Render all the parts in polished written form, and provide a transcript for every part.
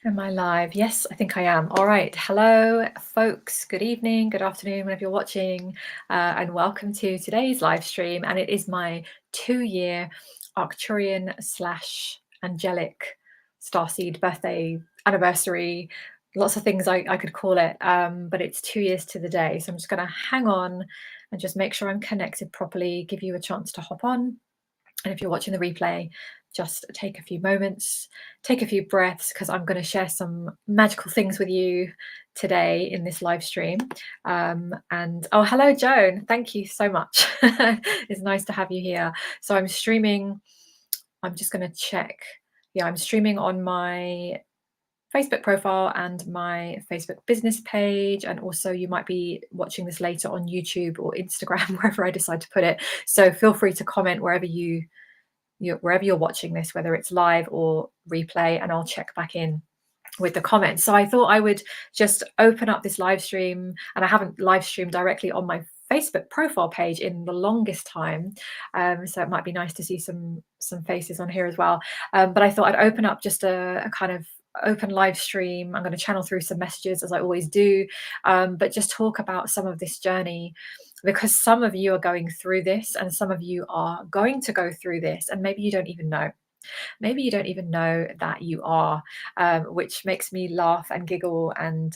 Am I live? Yes, I think I am. All right. Hello, folks. Good evening, good afternoon, whenever you're watching, and welcome to today's live stream. And it is my 2-year Arcturian / Angelic starseed birthday anniversary. Lots of things I could call it, but it's 2 years to the day. So I'm just going to hang on and just make sure I'm connected properly, give you a chance to hop on. And if you're watching the replay, just take a few moments, take a few breaths, because I'm going to share some magical things with you today in this live stream. And oh, hello, Joan. Thank you so much. It's nice to have you here. So I'm streaming. I'm just going to check. Yeah, I'm streaming on my Facebook profile and my Facebook business page. And also you might be watching this later on YouTube or Instagram, wherever I decide to put it. So feel free to comment wherever you're watching this, whether it's live or replay, and I'll check back in with the comments. So I thought I would just open up this live stream, and I haven't live streamed directly on my Facebook profile page in the longest time, so it might be nice to see some faces on here as well, but I thought I'd open up just a kind of open live stream. I'm going to channel through some messages as I always do, but just talk about some of this journey, because some of you are going through this and some of you are going to go through this, and maybe you don't even know. Maybe you don't even know that you are, which makes me laugh and giggle, and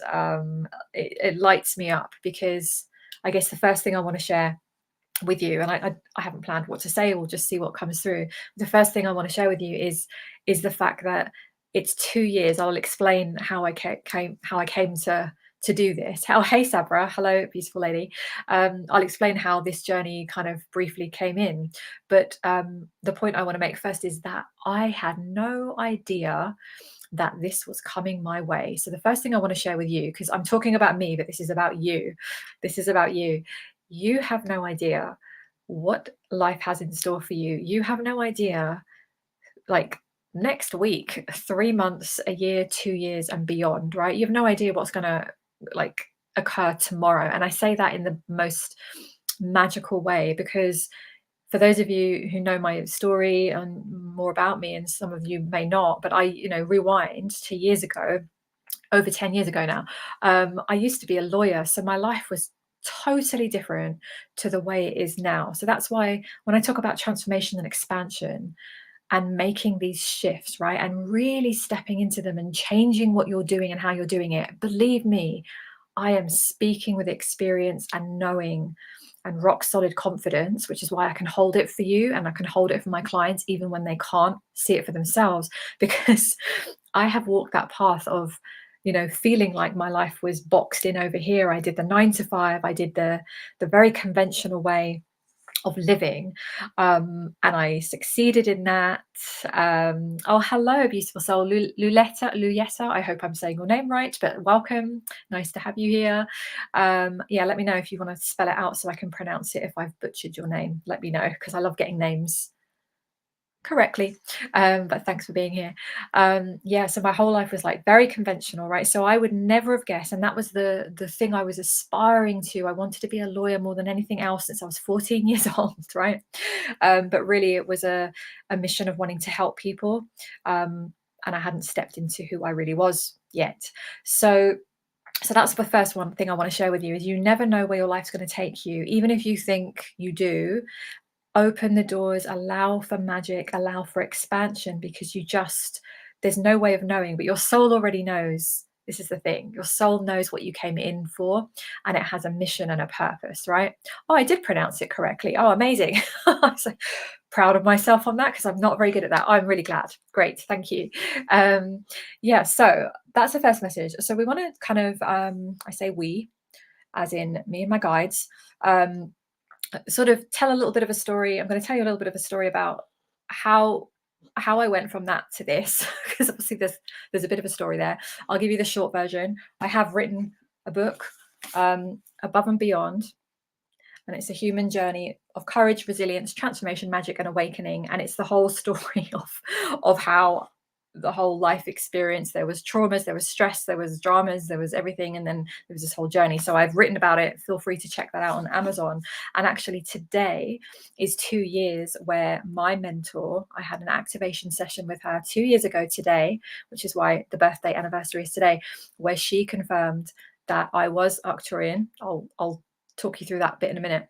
it lights me up, because I guess the first thing I want to share with you, and I haven't planned what to say, we'll just see what comes through. The first thing I want to share with you is the fact that it's 2 years. I'll explain how I came to do this. Oh, hey Sabra, hello, beautiful lady. I'll explain how this journey kind of briefly came in, but the point I want to make first is that I had no idea that this was coming my way. So the first thing I want to share with you, because I'm talking about me, but this is about you. This is about you. You have no idea what life has in store for you. You have no idea, like, next week, 3 months, a year, 2 years, and beyond, right? You have no idea what's going to occur tomorrow. And I say that in the most magical way, because for those of you who know my story and more about me, and some of you may not, but I rewind to years ago, over 10 years ago now. I used to be a lawyer, so my life was totally different to the way it is now. So that's why when I talk about transformation and expansion and making these shifts, right, and really stepping into them and changing what you're doing and how you're doing it, believe me, I am speaking with experience and knowing and rock solid confidence, which is why I can hold it for you and I can hold it for my clients even when they can't see it for themselves, because I have walked that path of feeling like my life was boxed in over here. I did the 9 to 5, I did the very conventional way of living, and I succeeded in that. Oh, hello, beautiful soul, Luyetta. I hope I'm saying your name right, but welcome. Nice to have you here. Yeah, let me know if you want to spell it out so I can pronounce it. If I've butchered your name, let me know, because I love getting names correctly, but thanks for being here. Yeah, so my whole life was like very conventional, right? So I would never have guessed, and that was the thing I was aspiring to. I wanted to be a lawyer more than anything else since I was 14 years old, right? But really it was a mission of wanting to help people, and I hadn't stepped into who I really was yet. So that's the first one thing I want to share with you, is you never know where your life's going to take you. Even if you think you do, open the doors, allow for magic, allow for expansion, because there's no way of knowing, but your soul already knows. This is the thing, your soul knows what you came in for, and it has a mission and a purpose, right? Oh, I did pronounce it correctly. Oh, amazing. I'm so proud of myself on that, because I'm not very good at that. I'm really glad. Great, thank you. Yeah, so that's the first message. So we want to kind of, I say we, as in me and my guides, sort of tell a little bit of a story. I'm going to tell you a little bit of a story about how I went from that to this, because obviously there's a bit of a story there. I'll give you the short version. I have written a book, Above and Beyond, and it's a human journey of courage, resilience, transformation, magic, and awakening. And it's the whole story of how the whole life experience. There was traumas, there was stress, there was dramas, there was everything, and then there was this whole journey. So I've written about it. Feel free to check that out on Amazon. And actually today is 2 years where my mentor, I had an activation session with her 2 years ago today, which is why the birthday anniversary is today, where she confirmed that I was Arcturian. I'll talk you through that bit in a minute.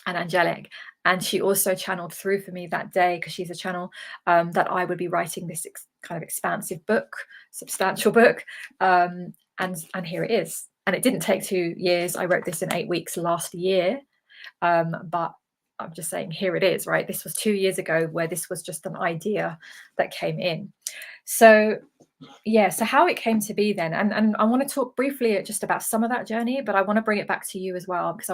And angelic. And she also channeled through for me that day, because she's a channel, that I would be writing this kind of expansive book, substantial book. And here it is. And it didn't take 2 years. I wrote this in 8 weeks last year. But I'm just saying, here it is, right? This was 2 years ago, where this was just an idea that came in. So yeah, so how it came to be then, and I want to talk briefly just about some of that journey, but I want to bring it back to you as well, because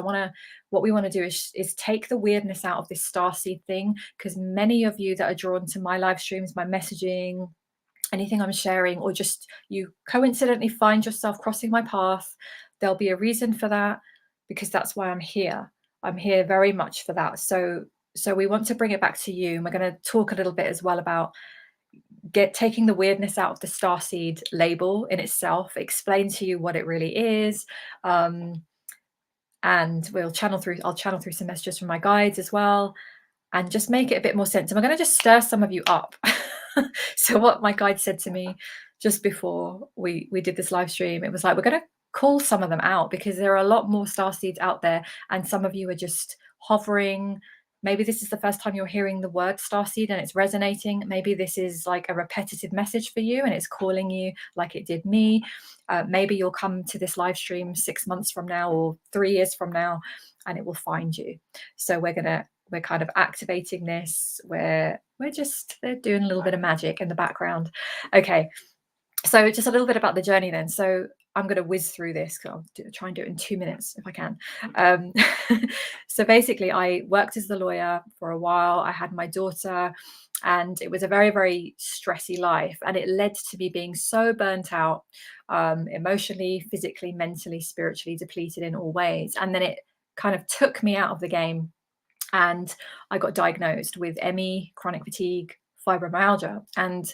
what we want to do is take the weirdness out of this starseed thing, because many of you that are drawn to my live streams, my messaging, anything I'm sharing, or just you coincidentally find yourself crossing my path, there'll be a reason for that, because that's why I'm here. I'm here very much for that. So we want to bring it back to you, and we're going to talk a little bit as well about taking the weirdness out of the starseed label in itself, explain to you what it really is, and I'll channel through some messages from my guides as well, and just make it a bit more sense. And we're going to just stir some of you up. So what my guide said to me just before we did this live stream, it was like, we're going to call some of them out, because there are a lot more starseeds out there, and some of you are just hovering. Maybe this is the first time you're hearing the word starseed and it's resonating. Maybe this is like a repetitive message for you and it's calling you like it did me. Maybe you'll come to this live stream 6 months from now or 3 years from now, and it will find you. So we're kind of activating this. They're doing a little bit of magic in the background. Okay, so just a little bit about the journey then. So I'm going to whiz through this, because I'll try and do it in 2 minutes if I can. So basically, I worked as the lawyer for a while. I had my daughter, and it was a very, very stressy life. And it led to me being so burnt out, emotionally, physically, mentally, spiritually depleted in all ways. And then it kind of took me out of the game. And I got diagnosed with ME, chronic fatigue, fibromyalgia. And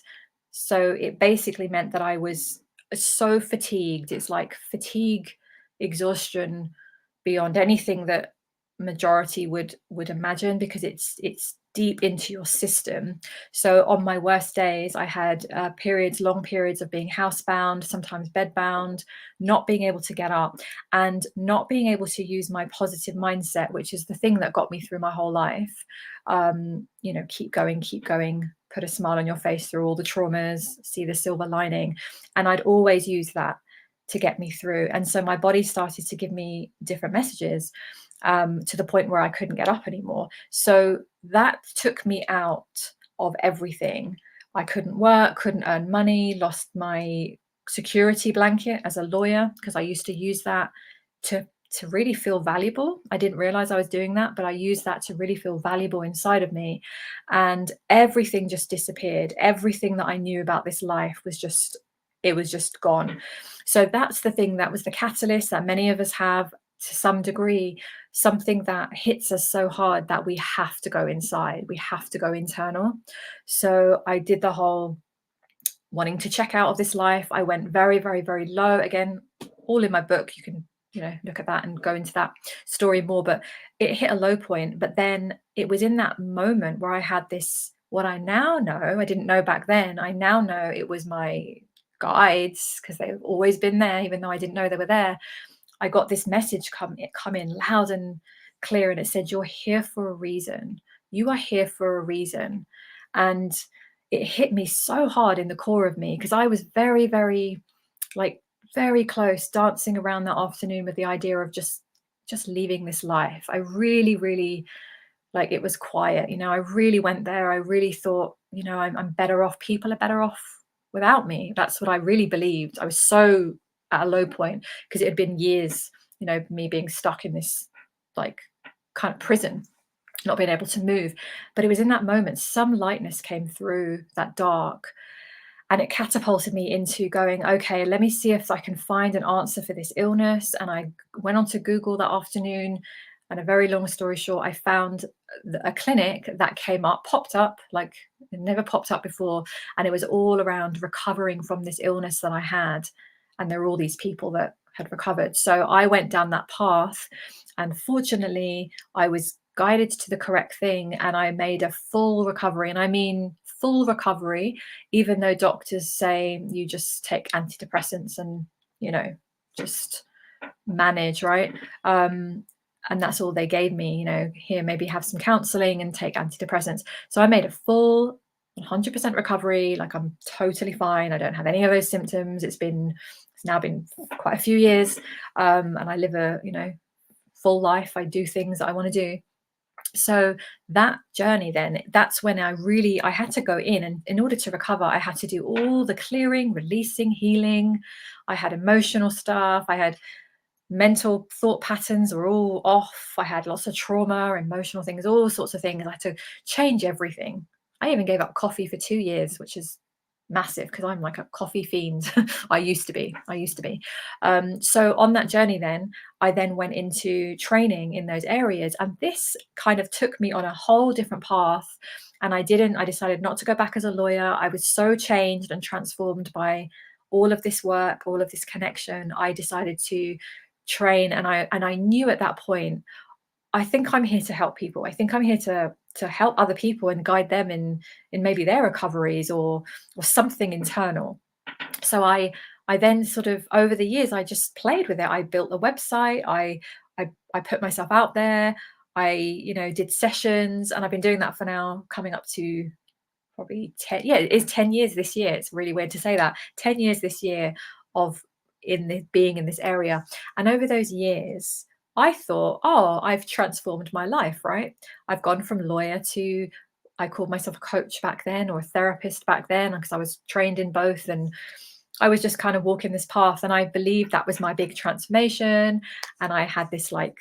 so it basically meant that I was so fatigued. It's like fatigue, exhaustion beyond anything that majority would imagine, because it's deep into your system. So on my worst days, I had long periods of being housebound, sometimes bedbound, not being able to get up, and not being able to use my positive mindset, which is the thing that got me through my whole life. Keep going, put a smile on your face through all the traumas, see the silver lining. And I'd always use that to get me through. And so my body started to give me different messages, to the point where I couldn't get up anymore. So that took me out of everything. I couldn't work, couldn't earn money, lost my security blanket as a lawyer, because I used to use that to really feel valuable. I didn't realize I was doing that, but I used that to really feel valuable inside of me. And everything just disappeared. Everything that I knew about this life was just gone. So that's the thing, that was the catalyst that many of us have to some degree, something that hits us so hard that we have to go inside, we have to go internal. So I did the whole wanting to check out of this life. I went very, very, very low. Again, all in my book. You can look at that and go into that story more, but it hit a low point. But then it was in that moment where I had this, what I now know, I didn't know back then, I now know it was my guides, because they've always been there, even though I didn't know they were there. I got this message come in loud and clear, and it said, you're here for a reason. You are here for a reason. And it hit me so hard in the core of me, because I was very, very, very close, dancing around that afternoon with the idea of just leaving this life. I really, really, it was quiet. I really went there. I really thought, I'm better off. People are better off without me. That's what I really believed. I was so at a low point, because it had been years, me being stuck in this kind of prison, not being able to move. But it was in that moment, some lightness came through that dark, and it catapulted me into going, okay, let me see if I can find an answer for this illness. And I went onto Google that afternoon, and a very long story short, I found a clinic that popped up, It never popped up before. And it was all around recovering from this illness that I had. And there were all these people that had recovered. So I went down that path. And fortunately, I was guided to the correct thing and I made a full recovery. And I mean, full recovery, even though doctors say you just take antidepressants and, just manage, right? And that's all they gave me, here, maybe have some counseling and take antidepressants. So I made a full 100% recovery. Like, I'm totally fine. I don't have any of those symptoms. It's now been quite a few years. And I live a, full life. I do things that I want to do. So that journey, then, that's when I had to go in, and in order to recover, I had to do all the clearing, releasing, healing. I had emotional stuff. I had mental thought patterns were all off. I had lots of trauma, emotional things, all sorts of things. I had to change everything. I even gave up coffee for 2 years, which is massive because I'm like a coffee fiend. I used to be. So on that journey, then I then went into training in those areas, and this kind of took me on a whole different path. And I decided not to go back as a lawyer. I was so changed and transformed by all of this work, all of this connection. I decided to train, and I knew at that point, I think I'm here to help people. I think I'm here to help other people and guide them in maybe their recoveries or something internal. So I then sort of, over the years, I just played with it. I built a website. I put myself out there. I did sessions, and I've been doing that for now coming up to probably 10. Yeah, it is 10 years this year. It's really weird to say that. 10 years this year of being in this area. And over those years, I thought, oh, I've transformed my life, right? I've gone from lawyer to, I called myself a coach back then, or a therapist back then, because I was trained in both. And I was just kind of walking this path. And I believed that was my big transformation. And I had this like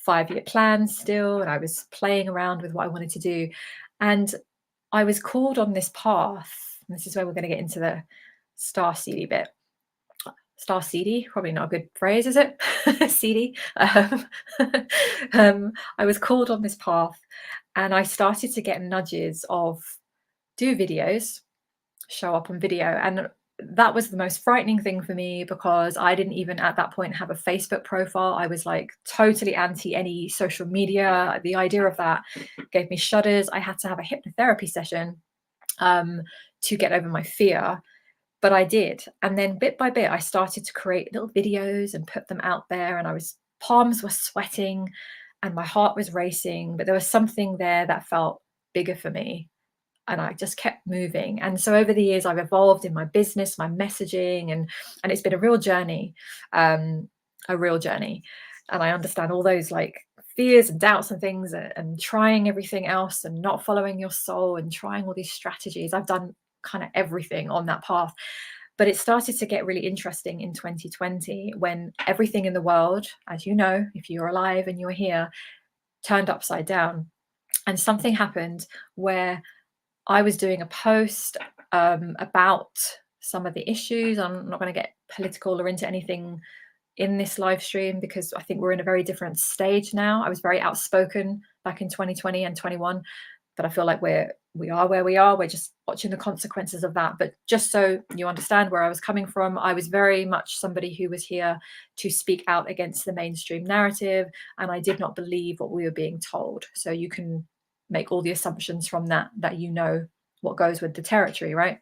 5-year plan still. And I was playing around with what I wanted to do. And I was called on this path. And this is where we're going to get into the starseedy bit. Starseedy, probably not a good phrase, is it? Seedy. I was called on this path, and I started to get nudges of do videos, show up on video. And that was the most frightening thing for me, because I didn't even at that point have a Facebook profile. I was like totally anti any social media. The idea of that gave me shudders. I had to have a hypnotherapy session to get over my fear. But I did. And then bit by bit, I started to create little videos and put them out there. And palms were sweating and my heart was racing. But there was something there that felt bigger for me. And I just kept moving. And so over the years, I've evolved in my business, my messaging, and it's been a real journey, And I understand all those like fears and doubts and things, and trying everything else and not following your soul and trying all these strategies. I've done kind of everything on that path. But it started to get really interesting in 2020, when everything in the world, as you know, if you're alive and you're here, turned upside down. And something happened where I was doing a post about some of the issues. I'm not going to get political or into anything in this live stream, because I think we're in a very different stage now. I was very outspoken back in 2020 and 21, but I feel like we are where we are. We're just watching the consequences of that. But just so you understand where I was coming from, I was very much somebody who was here to speak out against the mainstream narrative, and I did not believe what we were being told. So you can make all the assumptions from that you know what goes with the territory, right?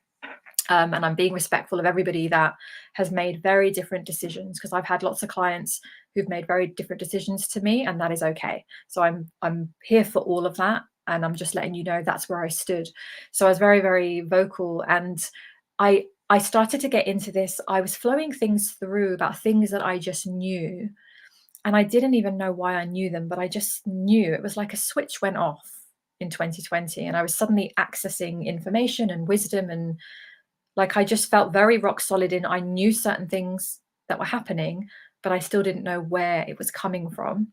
And I'm being respectful of everybody that has made very different decisions, because I've had lots of clients who've made very different decisions to me, and that is okay. So I'm here for all of that, and I'm just letting you know that's where I stood. So I was very, very vocal, and I started to get into this. I was flowing things through about things that I just knew, and I didn't even know why I knew them, but I just knew. It was like a switch went off in 2020, and I was suddenly accessing information and wisdom, and like I just felt very rock solid in, I knew certain things that were happening, but I still didn't know where it was coming from.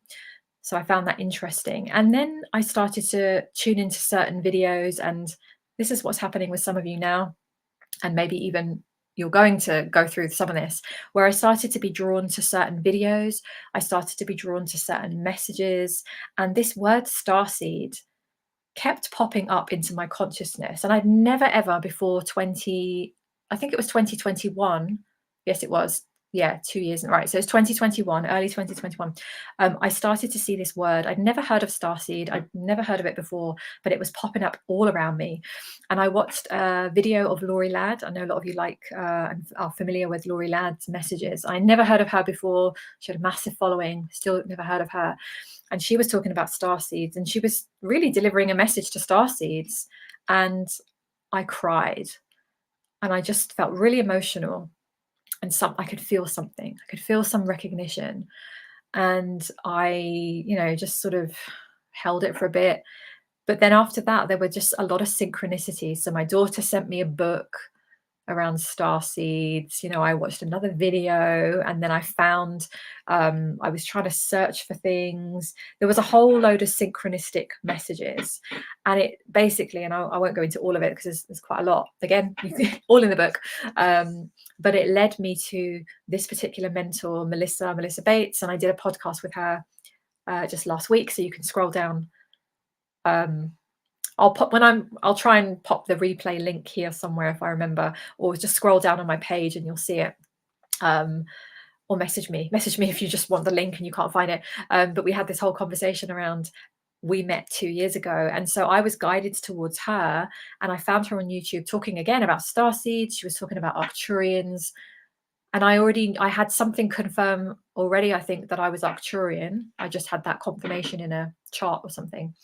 So I found that interesting. And then I started to tune into certain videos, and this is what's happening with some of you now, and maybe even you're going to go through some of this, where I started to be drawn to certain videos. I started to be drawn to certain messages. And this word starseed, kept popping up into my consciousness. And I'd never ever before I think it was 2021. Yes, it was. Yeah, 2 years. Right. So it's 2021, early 2021. I started to see this word. I'd never heard of starseed. I'd never heard of it before, but it was popping up all around me. And I watched a video of Laurie Ladd. I know a lot of you like and are familiar with Laurie Ladd's messages. I never heard of her before. She had a massive following. Still never heard of her. And she was talking about starseeds, and she was really delivering a message to starseeds. And I cried, and I just felt really emotional. And I could feel something. I could feel some recognition, and I, just sort of held it for a bit. But then after that, there were just a lot of synchronicities. So my daughter sent me a book around star seeds. I watched another video, and then I found I was trying to search for things. There was a whole load of synchronistic messages, and it basically, and I won't go into all of it because there's quite a lot, again, all in the book, but it led me to this particular mentor, Melissa Bates, and I did a podcast with her just last week, so you can scroll down. I'll try and pop the replay link here somewhere if I remember, or just scroll down on my page and you'll see it. Or message me if you just want the link and you can't find it. But we had this whole conversation around, we met 2 years ago. And so I was guided towards her, and I found her on YouTube talking again about starseeds. She was talking about Arcturians. And I had something confirm already, I think, that I was Arcturian. I just had that confirmation in a chart or something.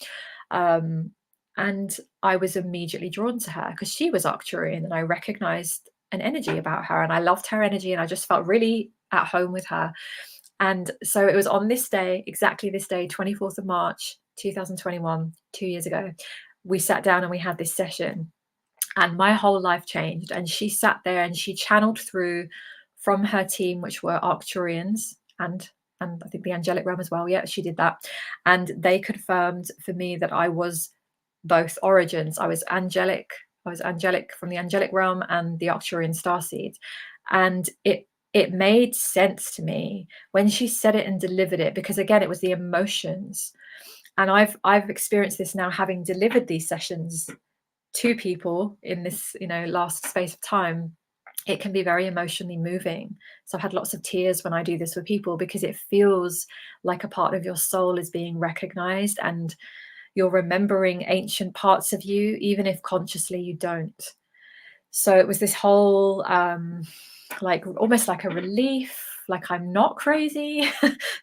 And I was immediately drawn to her because she was Arcturian, and I recognized an energy about her, and I loved her energy, and I just felt really at home with her. And so it was on this day, exactly this day, 24th of March, 2021, 2 years ago, we sat down and we had this session, and my whole life changed. And she sat there and she channeled through from her team, which were Arcturians, and I think the Angelic realm as well. Yeah, she did that. And they confirmed for me that I was both origins. I was angelic from the angelic realm and the Arcturian starseed. And it made sense to me when she said it and delivered it, because again, it was the emotions. And I've experienced this now, having delivered these sessions to people in this, last space of time. It can be very emotionally moving. So I've had lots of tears when I do this with people, because it feels like a part of your soul is being recognized, and you're remembering ancient parts of you, even if consciously you don't. So it was this whole, almost like a relief, like I'm not crazy.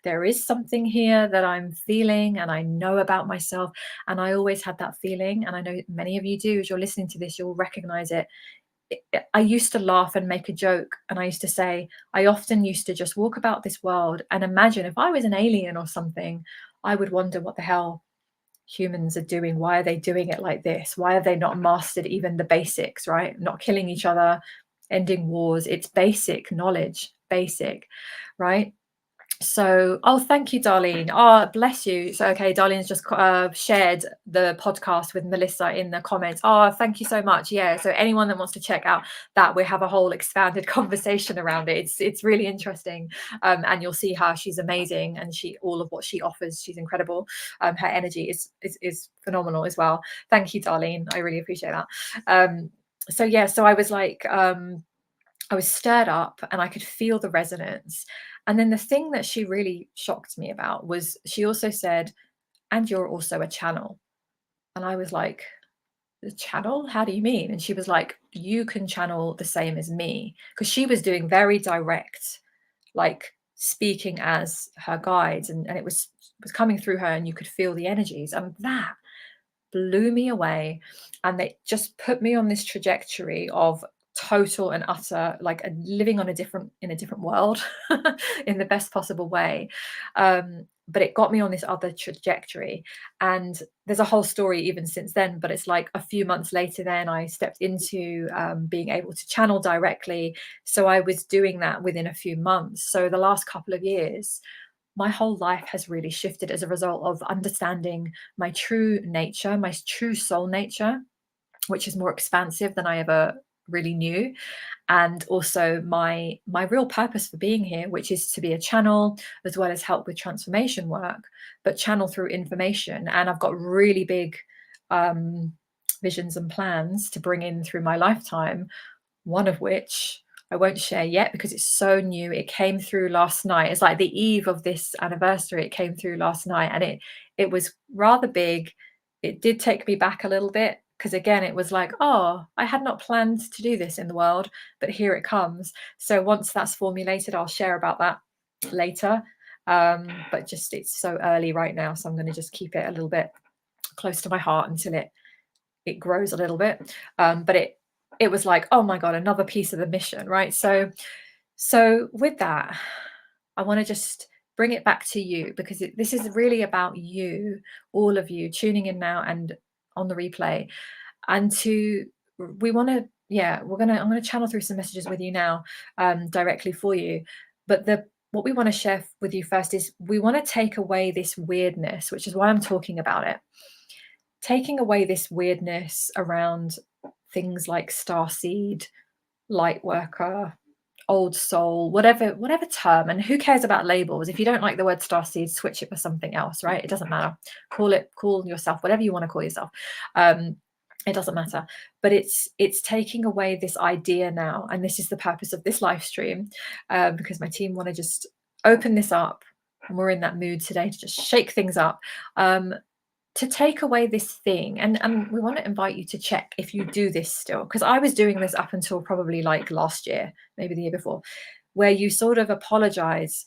There is something here that I'm feeling and I know about myself. And I always had that feeling. And I know many of you do. As you're listening to this, you'll recognize it. I used to laugh and make a joke. And I used to say, I often used to just walk about this world and imagine if I was an alien or something, I would wonder what the hell humans are doing. Why are they doing it like this? Why have they not mastered even the basics, right? Not killing each other, ending wars. It's basic knowledge, right? So, oh, thank you, Darlene. Oh, bless you. So, okay, Darlene's just shared the podcast with Melissa in the comments. Oh, thank you so much. Yeah. So, anyone that wants to check out that, we have a whole expanded conversation around it. It's really interesting, and you'll see how she's amazing, and all of what she offers, she's incredible. Her energy is phenomenal as well. Thank you, Darlene. I really appreciate that. So yeah. So I was like, I was stirred up, and I could feel the resonance. And then the thing that she really shocked me about was she also said, and you're also a channel. And I was like, the channel? How do you mean? And she was like, you can channel the same as me. Because she was doing very direct, like speaking as her guides, and it was coming through her, and you could feel the energies. And that blew me away. And they just put me on this trajectory of total and utter, like living in a different world in the best possible way. But it got me on this other trajectory. And there's a whole story even since then, but it's like a few months later, then I stepped into being able to channel directly. So I was doing that within a few months. So the last couple of years, my whole life has really shifted as a result of understanding my true nature, my true soul nature, which is more expansive than I ever really knew. And also my real purpose for being here, which is to be a channel as well as help with transformation work, but channel through information. And I've got really big visions and plans to bring in through my lifetime, one of which I won't share yet because it's so new. It came through last night. It's like the eve of this anniversary. It came through last night, and it was rather big. It did take me back a little bit because again, it was like, oh, I had not planned to do this in the world, but here it comes. So once that's formulated, I'll share about that later. But just it's so early right now, so I'm going to just keep it a little bit close to my heart until it grows a little bit. But it was like, oh my God, another piece of the mission, right? So with that, I want to just bring it back to you because this is really about you, all of you tuning in now and on the replay. And we want to, yeah, I'm going to channel through some messages with you now, directly for you. But what we want to share with you first is we want to take away this weirdness, which is why I'm talking about it. Taking away this weirdness around things like starseed, light worker, old soul, whatever term. And who cares about labels? If you don't like the word starseed, switch it for something else, right? It doesn't matter. Call yourself whatever you want to call yourself. It doesn't matter. But it's taking away this idea now, and this is the purpose of this live stream, because my team want to just open this up, and we're in that mood today to just shake things up. To take away this thing, and we want to invite you to check if you do this still, because I was doing this up until probably like last year, maybe the year before, where you sort of apologize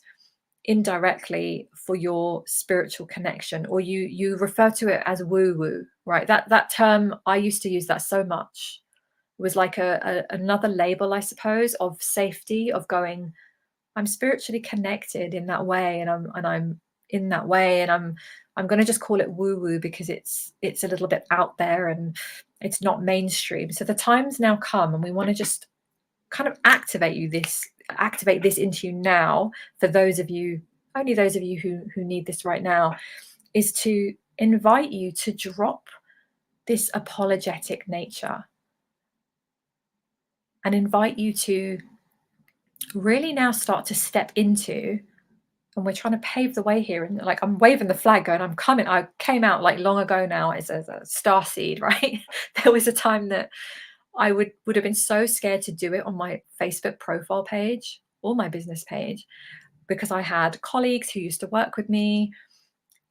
indirectly for your spiritual connection, or you refer to it as woo-woo, right? That term, I used to use that so much. It was like another label, I suppose, of safety, of going, I'm spiritually connected in that way, and I'm in that way, and I'm going to just call it woo woo because it's a little bit out there and it's not mainstream. So the time's now come, and we want to just kind of activate this into you now. For those of you, only those of you who need this right now, is to invite you to drop this apologetic nature and invite you to really now start to step into, and we're trying to pave the way here, and like I'm waving the flag going, I came out like long ago now as a star seed, right? There was a time that I would have been so scared to do it on my Facebook profile page or my business page, because I had colleagues who used to work with me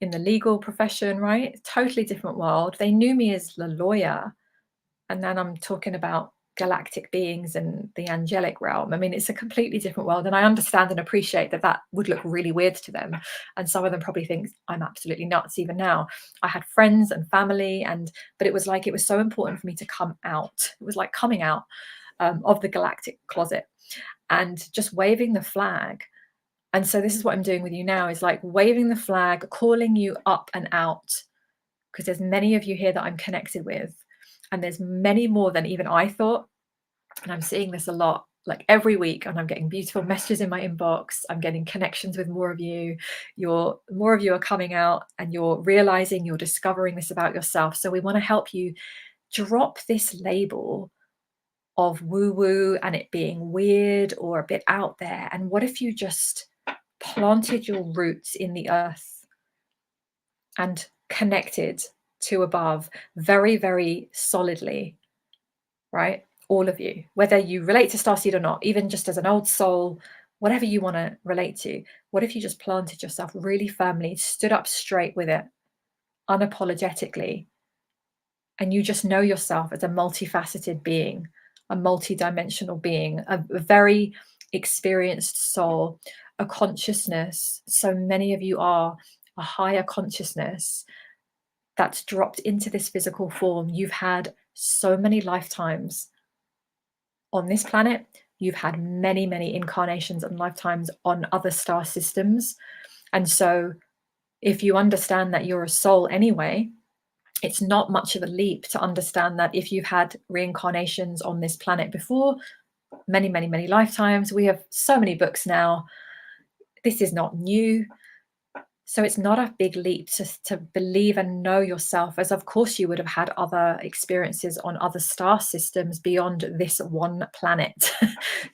in the legal profession, right? Totally different world. They knew me as the lawyer, and then I'm talking about galactic beings and the angelic realm. I mean, it's a completely different world, and I understand and appreciate that would look really weird to them, and some of them probably think I'm absolutely nuts even now. I had friends and family, but it was so important for me to come out. It was like coming out of the galactic closet and just waving the flag. And so this is what I'm doing with you now, is like waving the flag, calling you up and out, because there's many of you here that I'm connected with, and there's many more than even I thought. And I'm seeing this a lot, like every week, and I'm getting beautiful messages in my inbox. I'm getting connections with more of you. More of you are coming out, and you're realizing, you're discovering this about yourself. So we want to help you drop this label of woo-woo and it being weird or a bit out there. And what if you just planted your roots in the earth and connected to above very, very solidly, right? All of you, whether you relate to starseed or not, even just as an old soul, whatever you want to relate to. What if you just planted yourself really firmly, stood up straight with it, unapologetically, and you just know yourself as a multifaceted being, a multidimensional being, a very experienced soul, a consciousness. So many of you are a higher consciousness that's dropped into this physical form. You've had so many lifetimes on this planet. You've had many, many incarnations and lifetimes on other star systems. And so if you understand that you're a soul anyway, it's not much of a leap to understand that if you've had reincarnations on this planet before, many, many, many lifetimes. We have so many books now. This is not new. So it's not a big leap to believe and know yourself, as of course you would have had other experiences on other star systems beyond this one planet.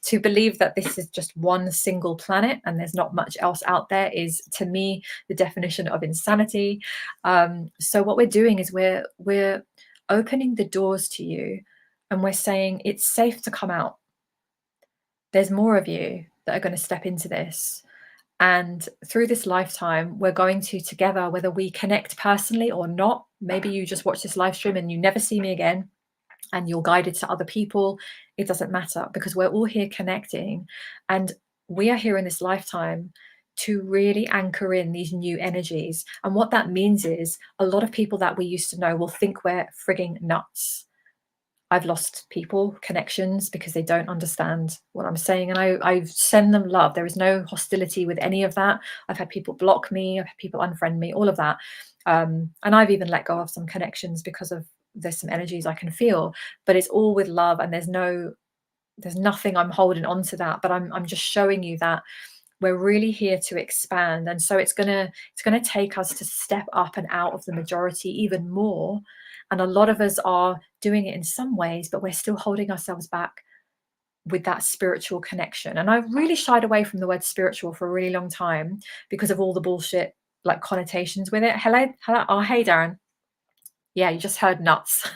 To believe that this is just one single planet and there's not much else out there is, to me, the definition of insanity. So what we're doing is we're opening the doors to you, and we're saying it's safe to come out. There's more of you that are going to step into this. And through this lifetime, we're going to together, whether we connect personally or not, maybe you just watch this live stream and you never see me again and you're guided to other people, it doesn't matter, because we're all here connecting. And we are here in this lifetime to really anchor in these new energies. And what that means is a lot of people that we used to know will think we're frigging nuts. I've lost people, connections, because they don't understand what I'm saying. And I send them love. There is no hostility with any of that. I've had people block me, I've had people unfriend me, all of that. And I've even let go of some connections because of there's some energies I can feel, but it's all with love, and there's nothing I'm holding on to that. But I'm just showing you that we're really here to expand. And so it's gonna take us to step up and out of the majority even more. And a lot of us are doing it in some ways, but we're still holding ourselves back with that spiritual connection. And I really shied away from the word spiritual for a really long time because of all the bullshit like connotations with it. Hello. Oh, hey, Darren. Yeah, you just heard nuts.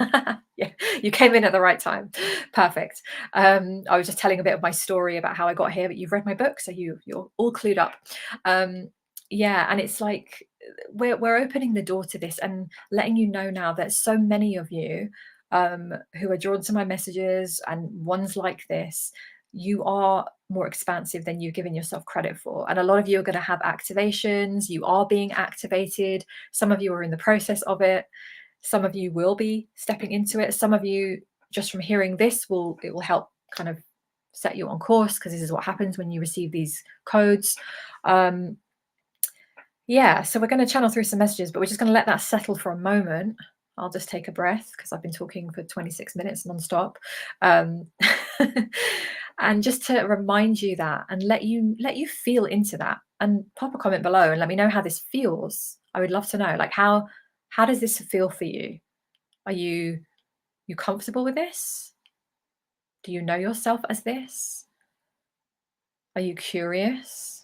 Yeah, you came in at the right time. Perfect. I was just telling a bit of my story about how I got here, but you've read my book, so you're all clued up. Um, yeah, and it's like we're opening the door to this and letting you know now that so many of you who are drawn to my messages and ones like this, you are more expansive than you've given yourself credit for. And a lot of you are going to have activations. You are being activated. Some of you are in the process of it. Some of you will be stepping into it. Some of you, just from hearing this, will help kind of set you on course, because this is what happens when you receive these codes. Yeah, so we're going to channel through some messages, but we're just going to let that settle for a moment. I'll just take a breath because I've been talking for 26 minutes nonstop. And just to remind you that, and let you feel into that, and pop a comment below and let me know how this feels. I would love to know, like, how does this feel for you? Are you comfortable with this? Do you know yourself as this? Are you curious?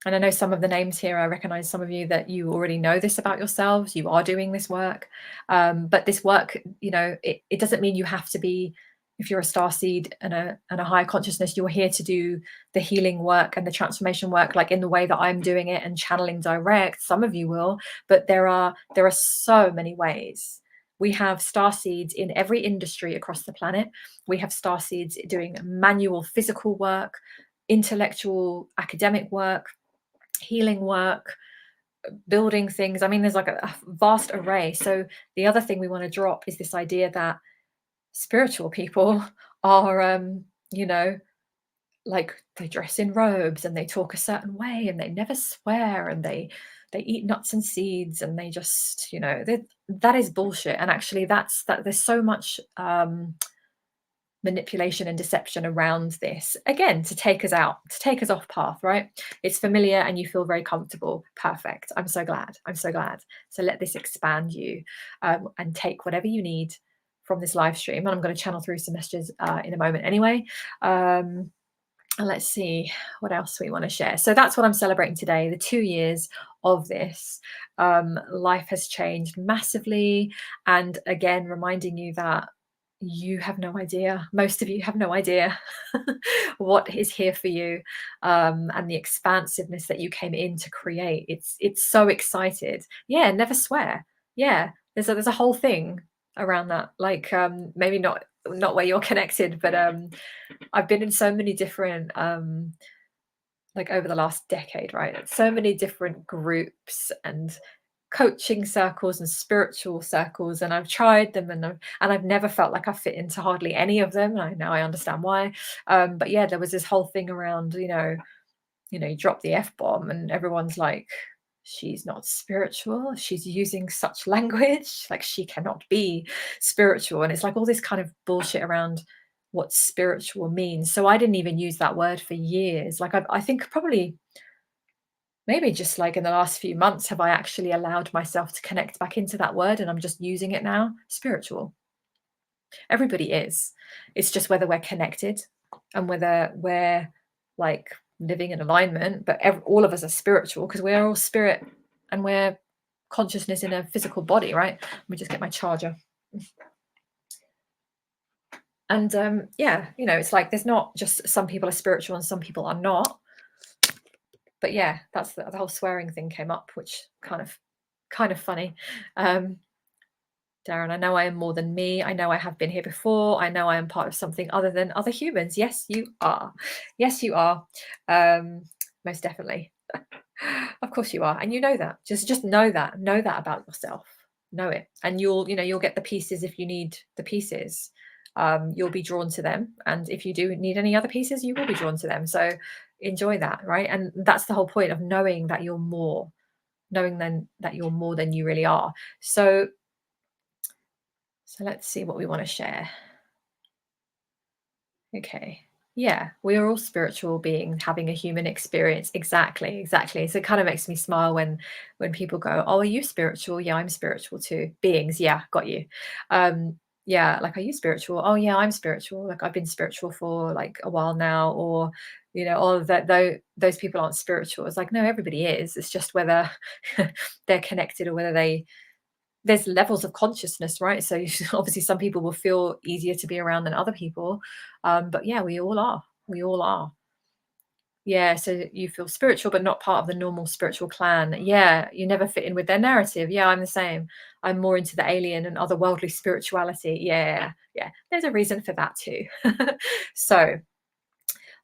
And I know some of the names here, I recognize some of you that you already know this about yourselves. You are doing this work. But this work, it doesn't mean you have to be, if you're a star seed and a higher consciousness, you're here to do the healing work and the transformation work, like in the way that I'm doing it and channeling direct. Some of you will, but there are so many ways. We have star seeds in every industry across the planet. We have star seeds doing manual physical work, intellectual academic work, healing work, building things. I mean, there's like a vast array. So the other thing we want to drop is this idea that spiritual people are, like they dress in robes and they talk a certain way and they never swear and they eat nuts and seeds and they just, that is bullshit. And actually, that there's so much manipulation and deception around this, again, to take us out, to take us off path, right? It's familiar and you feel very comfortable. Perfect. I'm so glad. So let this expand you, and take whatever you need from this live stream. And I'm going to channel through some messages in a moment anyway. And let's see what else we want to share. So that's what I'm celebrating today, the 2 years of this. Life has changed massively. And again, reminding you that you have no idea, most of you have no idea what is here for you, and the expansiveness that you came in to create. It's so excited. Yeah, never swear. Yeah, there's a whole thing around that, like maybe not where you're connected, but I've been in so many different like over the last decade, right? So many different groups and coaching circles and spiritual circles, and I've tried them, and I've never felt like I fit into hardly any of them. I now I understand why. But yeah, there was this whole thing around, you drop the F-bomb and everyone's like, she's not spiritual, she's using such language, like she cannot be spiritual. And it's like all this kind of bullshit around what spiritual means. So I didn't even use that word for years. Like I think probably maybe just like in the last few months, have I actually allowed myself to connect back into that word and I'm just using it now? Spiritual. Everybody is. It's just whether we're connected and whether we're like living in alignment. But all of us are spiritual because we're all spirit and we're consciousness in a physical body, right? Let me just get my charger. And yeah, it's like there's not just some people are spiritual and some people are not. But yeah, that's the whole swearing thing came up, which kind of funny. Darren, I know I am more than me. I know I have been here before. I know I am part of something other than other humans. Yes, you are. Yes, you are. Most definitely. Of course you are. And you know that. Just know that. Know that about yourself. Know it. And you'll get the pieces if you need the pieces. You'll be drawn to them. And if you do need any other pieces, you will be drawn to them. So enjoy that, right? And that's the whole point of knowing that you're more, knowing then that you're more than you really are. So let's see what we want to share. Okay. Yeah, we are all spiritual beings having a human experience. Exactly. So it kind of makes me smile when people go, "Oh, are you spiritual?" Yeah, I'm spiritual too. Beings, yeah, got you. Yeah, like, are you spiritual? Oh yeah, I'm spiritual. Like, I've been spiritual for like a while now, or all of that, though those people aren't spiritual. It's like, no, everybody is. It's just whether they're connected or whether there's levels of consciousness, right? So obviously some people will feel easier to be around than other people. But yeah, we all are. We all are. Yeah, so you feel spiritual, but not part of the normal spiritual clan. Yeah, you never fit in with their narrative. Yeah, I'm the same. I'm more into the alien and otherworldly spirituality. Yeah, yeah. There's a reason for that too. So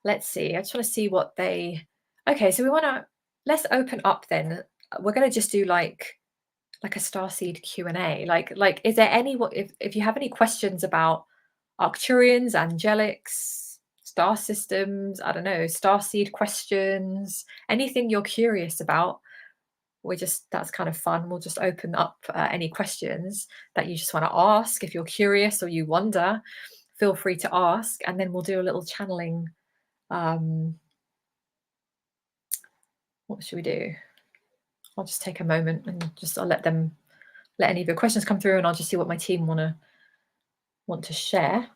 let's see. I just want to see what they. Okay, so let's open up then. We're going to just do like a starseed Q&A. Like is there any what if you have any questions about Arcturians, Angelics, star systems, I don't know, starseed questions, anything you're curious about, that's kind of fun. We'll just open up any questions that you just want to ask. If you're curious or you wonder, feel free to ask, and then we'll do a little channeling. What should we do? I'll just take a moment and I'll let any of your questions come through, and I'll just see what my team want to share.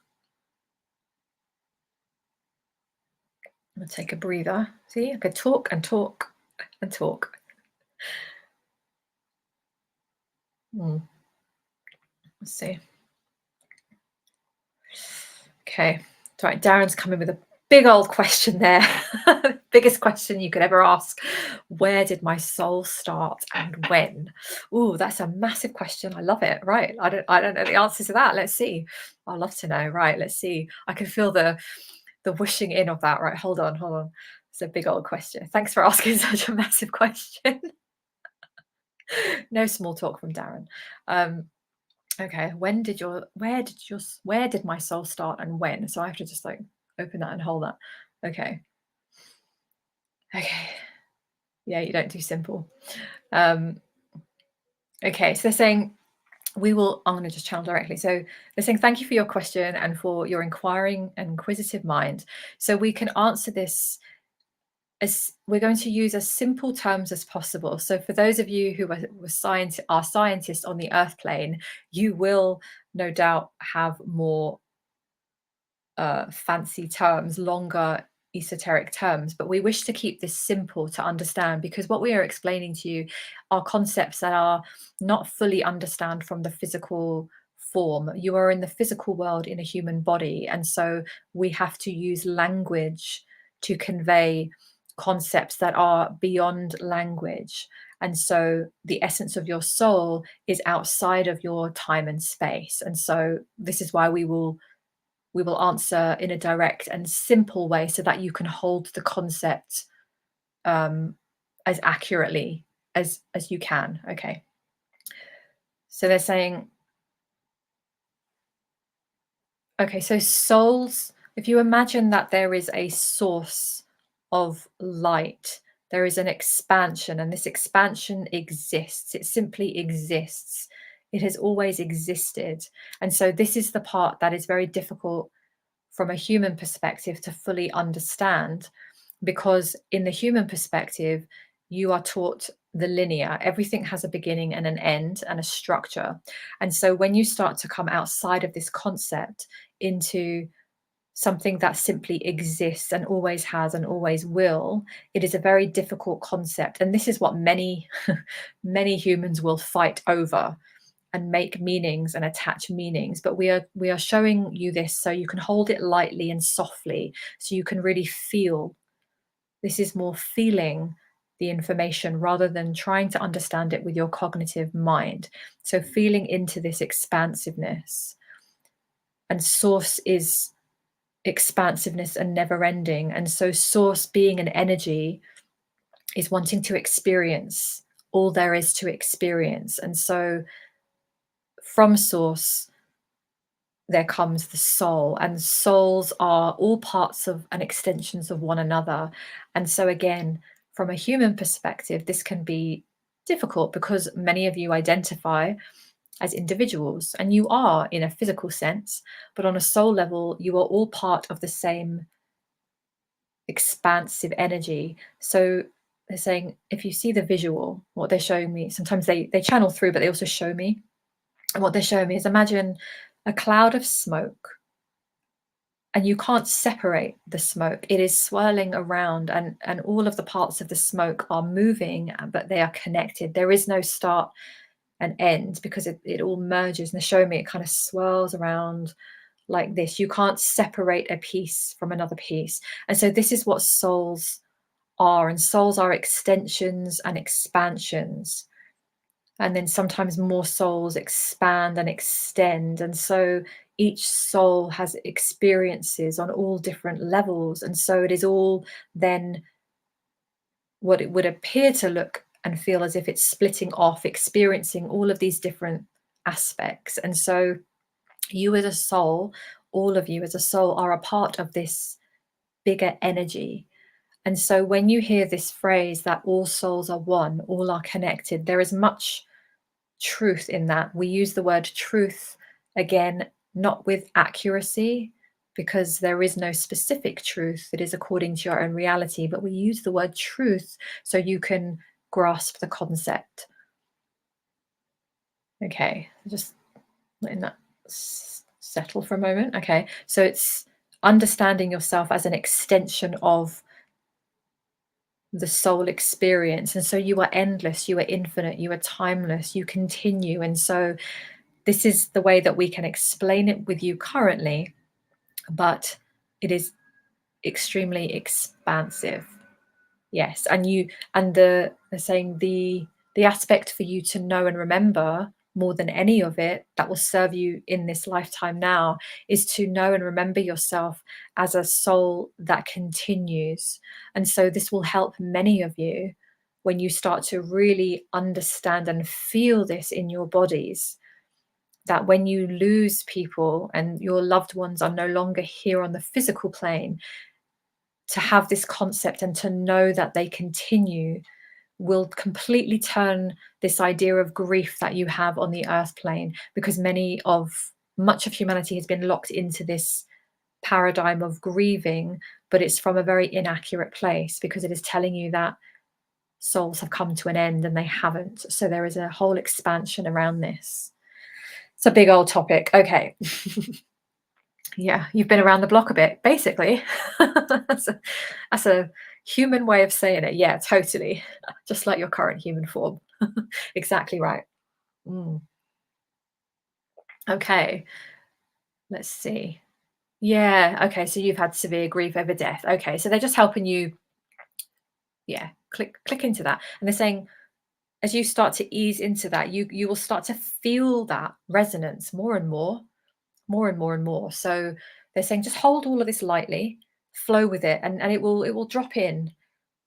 I'm going to take a breather. See, I could talk and talk and talk. Let's see. Okay. Right, Darren's coming with a big old question there. Biggest question you could ever ask. Where did my soul start and when? Ooh, that's a massive question. I love it. Right. I don't know the answer to that. Let's see. I'd love to know. Right. Let's see. I can feel the whooshing in of that. Right. Hold on. It's a big old question. Thanks for asking such a massive question. No small talk from Darren. Okay, where did my soul start and when? So I have to just like open that and hold that. Okay. Yeah, you don't do simple. Okay, so they're saying I'm going to just channel directly. So they're saying, thank you for your question and for your inquiring and inquisitive mind. So we can answer this as we're going to use as simple terms as possible. So for those of you who are scientists on the earth plane, you will no doubt have more fancy terms, longer esoteric terms, but we wish to keep this simple to understand, because what we are explaining to you are concepts that are not fully understand from the physical form. You are in the physical world in a human body, and so we have to use language to convey concepts that are beyond language. And so the essence of your soul is outside of your time and space. And so this is why we will answer in a direct and simple way so that you can hold the concept as accurately as you can. Okay. So they're saying, okay, so souls, if you imagine that there is a source of light, there is an expansion, and this expansion exists. It simply exists. It has always existed. And so this is the part that is very difficult from a human perspective to fully understand, because in the human perspective, you are taught the linear. Everything has a beginning and an end and a structure. And so when you start to come outside of this concept into something that simply exists and always has and always will, it is a very difficult concept. And this is what many, many humans will fight over and make meanings and attach meanings. But we are showing you this so you can hold it lightly and softly, so you can really feel. This is more feeling the information rather than trying to understand it with your cognitive mind. So feeling into this expansiveness. And source is expansiveness and never ending. And so source, being an energy, is wanting to experience all there is to experience. And so from source there comes the soul, and souls are all parts of and extensions of one another. And so again, from a human perspective, this can be difficult because many of you identify as individuals, and you are in a physical sense, but on a soul level you are all part of the same expansive energy. So they're saying, if you see the visual, what they're showing me, sometimes they channel through, but they also show me. And what they're showing me is, imagine a cloud of smoke, and you can't separate the smoke. It is swirling around, and all of the parts of the smoke are moving, but they are connected. There is no start and end because it all merges. And they're showing me it kind of swirls around like this. You can't separate a piece from another piece. And so this is what souls are, and souls are extensions and expansions. And then sometimes more souls expand and extend. And so each soul has experiences on all different levels. And so it is all then what it would appear to look and feel as if it's splitting off, experiencing all of these different aspects. And so you as a soul, all of you as a soul, are a part of this bigger energy. And so when you hear this phrase that all souls are one, all are connected, there is much truth in that. We use the word truth again, not with accuracy, because there is no specific truth. It is according to your own reality, but we use the word truth so you can grasp the concept. Okay, just letting that settle for a moment. Okay, so it's understanding yourself as an extension of the soul experience. And so you are endless, you are infinite, you are timeless, you continue. And so this is the way that we can explain it with you currently, but it is extremely expansive. Yes, they're saying the aspect for you to know and remember more than any of it that will serve you in this lifetime now is to know and remember yourself as a soul that continues. And so this will help many of you when you start to really understand and feel this in your bodies, that when you lose people and your loved ones are no longer here on the physical plane, to have this concept and to know that they continue will completely turn this idea of grief that you have on the earth plane, because much of humanity has been locked into this paradigm of grieving, but it's from a very inaccurate place, because it is telling you that souls have come to an end and they haven't. So there is a whole expansion around this. It's a big old topic. Okay. Yeah, you've been around the block a bit, basically. That's a human way of saying it. Yeah, totally. Just like your current human form. Exactly right. Mm. Okay, let's see. Yeah, okay, so you've had severe grief over death. Okay, so they're just helping you, yeah, click into that. And they're saying, as you start to ease into that, you will start to feel that resonance more and more, more and more and more. So they're saying, just hold all of this lightly, flow with it, and it will drop in,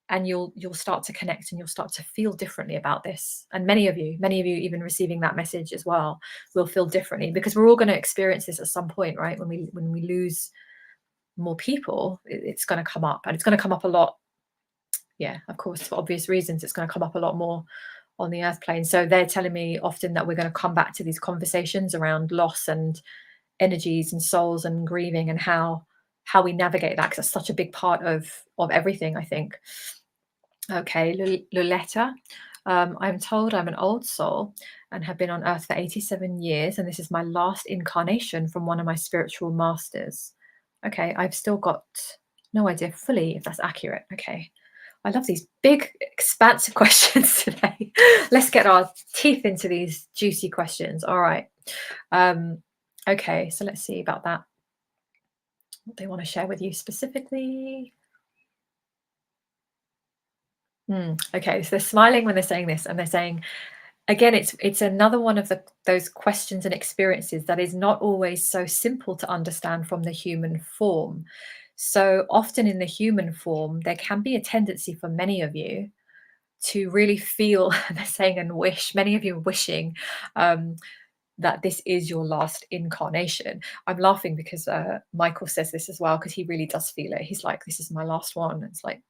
and you'll start to connect, and you'll start to feel differently about this. And many of you even receiving that message as well will feel differently, because we're all going to experience this at some point, right? When we lose more people, it's going to come up, and it's going to come up a lot. Yeah, of course, for obvious reasons, it's going to come up a lot more on the earth plane. So they're telling me often that we're going to come back to these conversations around loss and energies and souls and grieving, and how we navigate that, because that's such a big part of everything, I think. Okay, Luletta. I'm told I'm an old soul and have been on Earth for 87 years, and this is my last incarnation from one of my spiritual masters. Okay, I've still got no idea fully if that's accurate. Okay, I love these big, expansive questions today. Let's get our teeth into these juicy questions. All right. Um, okay, so let's see about that. What they want to share with you specifically. Okay, so they're smiling when they're saying this, and they're saying, again, it's another one of those questions and experiences that is not always so simple to understand from the human form. So often in the human form, there can be a tendency for many of you to really feel, they're saying, and wish, many of you are wishing um, that this is your last incarnation. I'm laughing because Michael says this as well, because he really does feel it. He's like, this is my last one. It's like,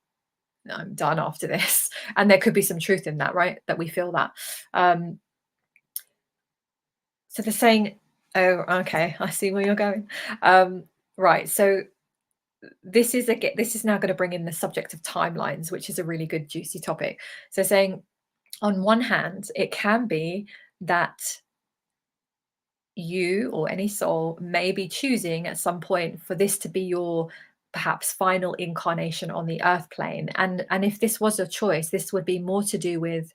I'm done after this. And there could be some truth in that, right? That we feel that. Um, so they're saying, oh, okay, I see where you're going. Right. So this is now going to bring in the subject of timelines, which is a really good, juicy topic. So saying, on one hand, it can be that you or any soul may be choosing at some point for this to be your perhaps final incarnation on the earth plane, and if this was a choice, this would be more to do with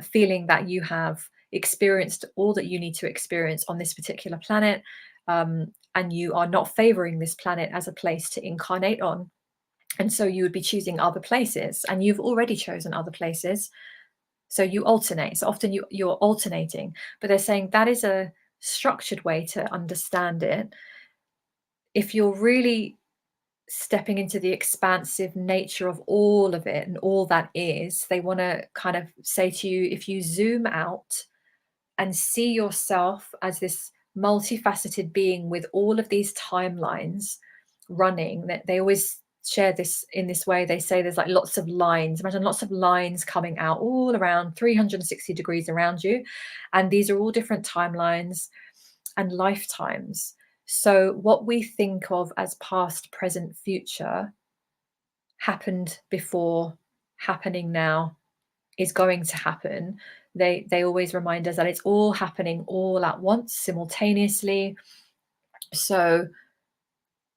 feeling that you have experienced all that you need to experience on this particular planet, and you are not favoring this planet as a place to incarnate on, and so you would be choosing other places, and you've already chosen other places, so you alternate. So often you're alternating, but they're saying that is a structured way to understand it. If you're really stepping into the expansive nature of all of it and all that is, they want to kind of say to you, if you zoom out and see yourself as this multifaceted being with all of these timelines running, that they always share this in this way. They say there's like lots of lines. Imagine lots of lines coming out all around 360 degrees around you. And these are all different timelines and lifetimes. So what we think of as past, present, future happened before, happening now, is going to happen. They always remind us that it's all happening all at once, simultaneously. So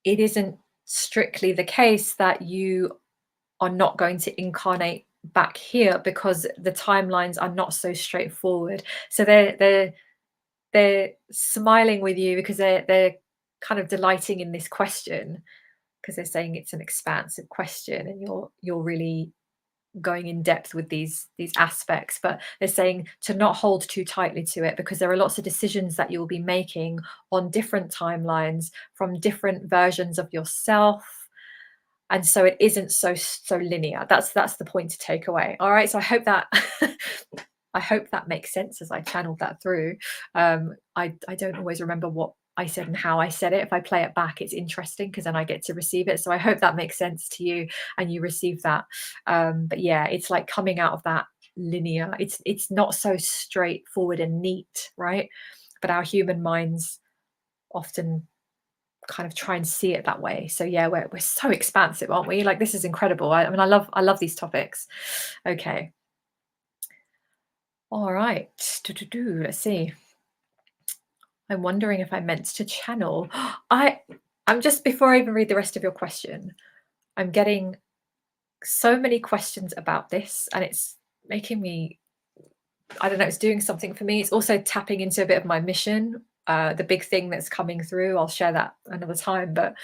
it isn't strictly the case that you are not going to incarnate back here, because the timelines are not so straightforward. So they're smiling with you because they're kind of delighting in this question, because they're saying it's an expansive question and you're really going in depth with these aspects, but they're saying to not hold too tightly to it, because there are lots of decisions that you'll be making on different timelines from different versions of yourself, and so it isn't so linear. That's the point to take away. All right, so I hope that I hope that makes sense as I channeled that through. I don't always remember what I said and how I said it. If I play it back, it's interesting because then I get to receive it. So I hope that makes sense to you and you receive that. But yeah, it's like coming out of that linear. It's not so straightforward and neat, right? But our human minds often kind of try and see it that way. So yeah, we're so expansive, aren't we? Like, this is incredible. I mean, I love these topics. Okay. All right. Let's see. I'm wondering if I meant to channel. I'm just, before I even read the rest of your question, I'm getting so many questions about this, and it's making me, I don't know, it's doing something for me. It's also tapping into a bit of my mission. The big thing that's coming through, I'll share that another time, but